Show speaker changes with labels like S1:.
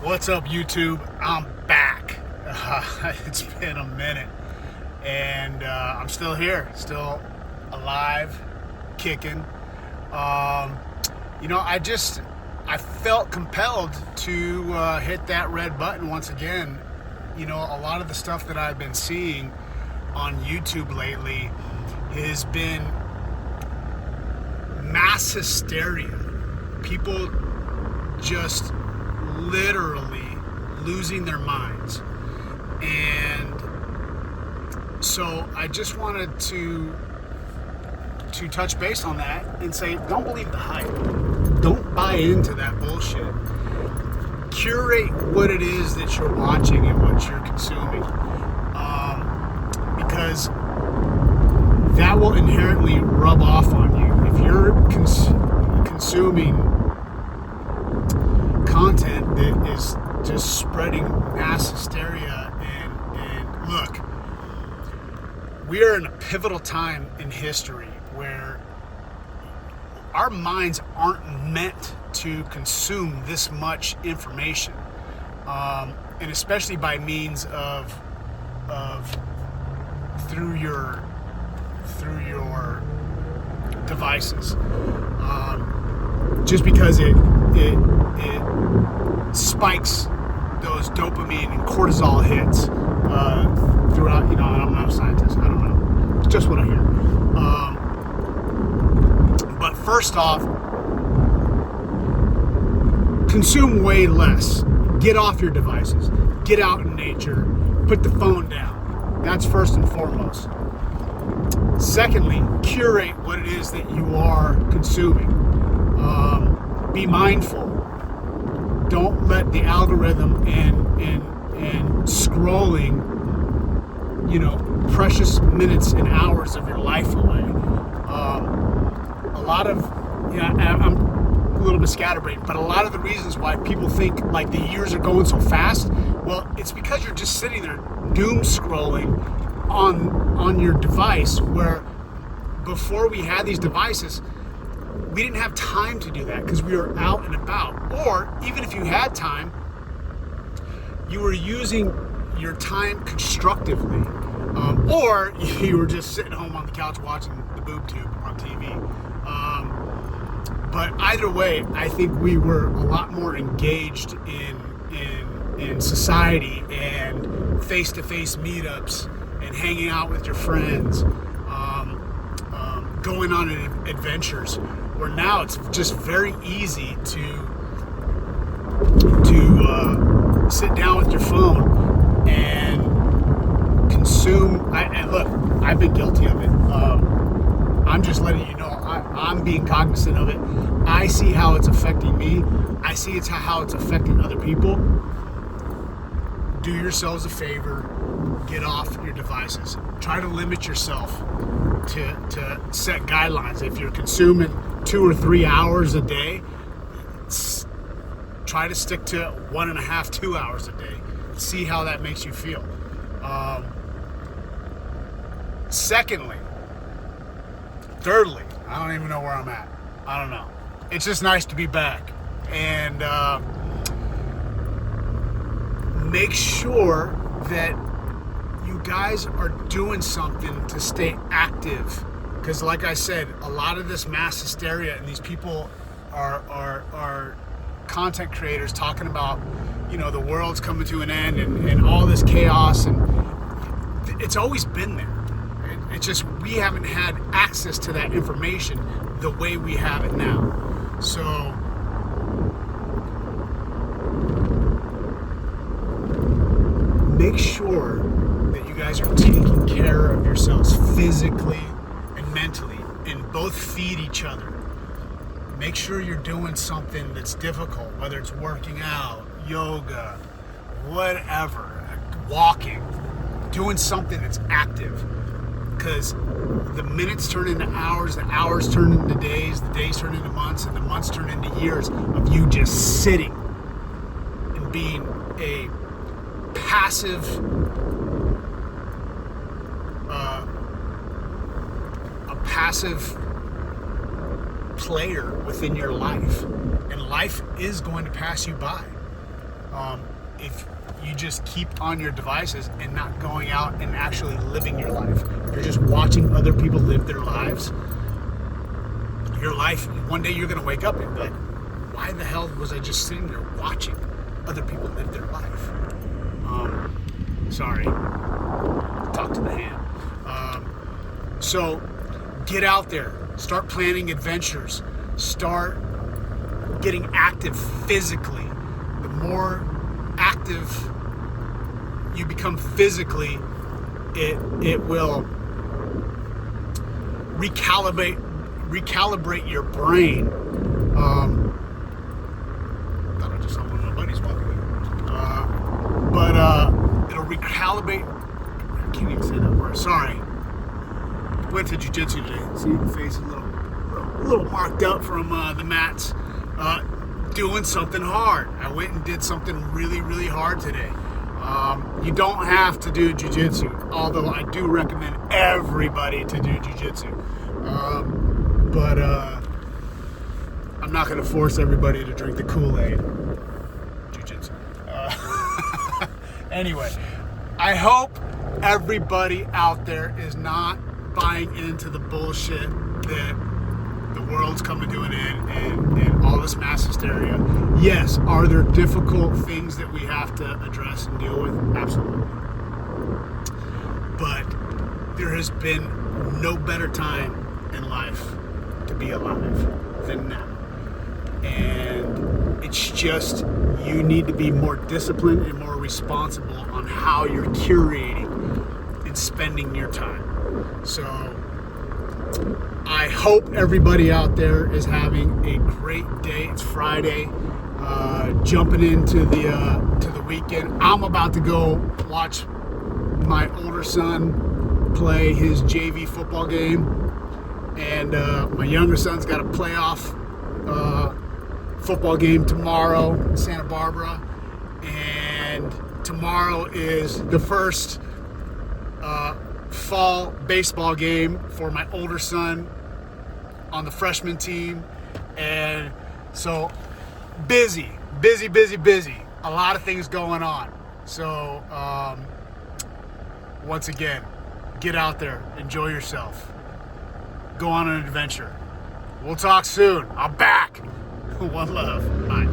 S1: What's up, YouTube? I'm back. It's been a minute, and I'm still here, still alive, kicking. I felt compelled to hit that red button once again. You know, a lot of the stuff that I've been seeing on YouTube lately has been mass hysteria. People just literally losing their minds. And so I just wanted to touch base on that and say, don't believe the hype. Don't buy into that bullshit. Curate what it is that you're watching and what you're consuming, because that will inherently rub off on you. If you're consuming content that is just spreading mass hysteria, and look, we are in a pivotal time in history where our minds aren't meant to consume this much information, and especially by means of through your devices, just because it spikes those dopamine and cortisol hits throughout. You know, I'm not a scientist. I don't know. It's just what I hear. But first off, consume way less. Get off your devices. Get out in nature. Put the phone down. That's first and foremost. Secondly, curate what it is that you are consuming. Be mindful. Don't let the algorithm and scrolling, precious minutes and hours of your life away. I'm a little bit scatterbrained, but a lot of the reasons why people think like the years are going so fast, well, it's because you're just sitting there doom scrolling on your device, where before we had these devices, we didn't have time to do that because we were out and about. Or even if you had time, you were using your time constructively, or you were just sitting home on the couch watching the boob tube on TV. But either way, I think we were a lot more engaged in society and face-to-face meetups and hanging out with your friends, going on adventures. Where now it's just very easy to sit down with your phone and consume. And look, I've been guilty of it. I'm just letting you know, I'm being cognizant of it. I see how it's affecting me. I see how it's affecting other people. Do yourselves a favor. Get off your devices. Try to limit yourself to set guidelines. If you're consuming 2 or 3 hours a day, try to stick to 1.5, 2 hours a day. See how that makes you feel. Thirdly, I don't even know where I'm at. I don't know. It's just nice to be back. And make sure that you guys are doing something to stay active. Because like I said, a lot of this mass hysteria, and these people are content creators talking about, the world's coming to an end and all this chaos, and it's always been there. It's just we haven't had access to that information the way we have it now. So make sure that you guys are taking care of yourselves physically and mentally, and both feed each other. Make sure you're doing something that's difficult, whether it's working out, yoga, whatever, walking, doing something that's active. Because the minutes turn into hours, the hours turn into days, the days turn into months, and the months turn into years of you just sitting and being a passive player within your life, and life is going to pass you by. If you just keep on your devices and not going out and actually living your life, you're just watching other people live their lives. Your life, one day you're going to wake up and be like, why the hell was I just sitting there watching other people live their life? Sorry. Talk to the hand. So get out there. Start planning adventures. Start getting active physically. The more active you become physically, it will recalibrate your brain. Thought I just saw one of my buddies walking in. But it'll recalibrate. I can't even say that word. Sorry. Went to jiu-jitsu today. See, your face is a little marked up from the mats. Doing something hard. I went and did something really, really hard today. You don't have to do jiu-jitsu, although I do recommend everybody to do jiu-jitsu. But I'm not going to force everybody to drink the Kool-Aid. Jiu-jitsu. Anyway, I hope everybody out there is not buying into the bullshit that the world's coming to an end and all this mass hysteria. Yes, are there difficult things that we have to address and deal with? Absolutely. But there has been no better time in life to be alive than now. And it's just, you need to be more disciplined and more responsible on how you're curating and spending your time. So I hope everybody out there is having a great day. It's Friday, jumping into the weekend. I'm about to go watch my older son play his JV football game, and my younger son's got a playoff football game tomorrow in Santa Barbara, and tomorrow is the first fall baseball game for my older son on the freshman team. And so busy. A lot of things going on. So once again, get out there, enjoy yourself, go on an adventure. We'll talk soon. I'm back. One love. Bye.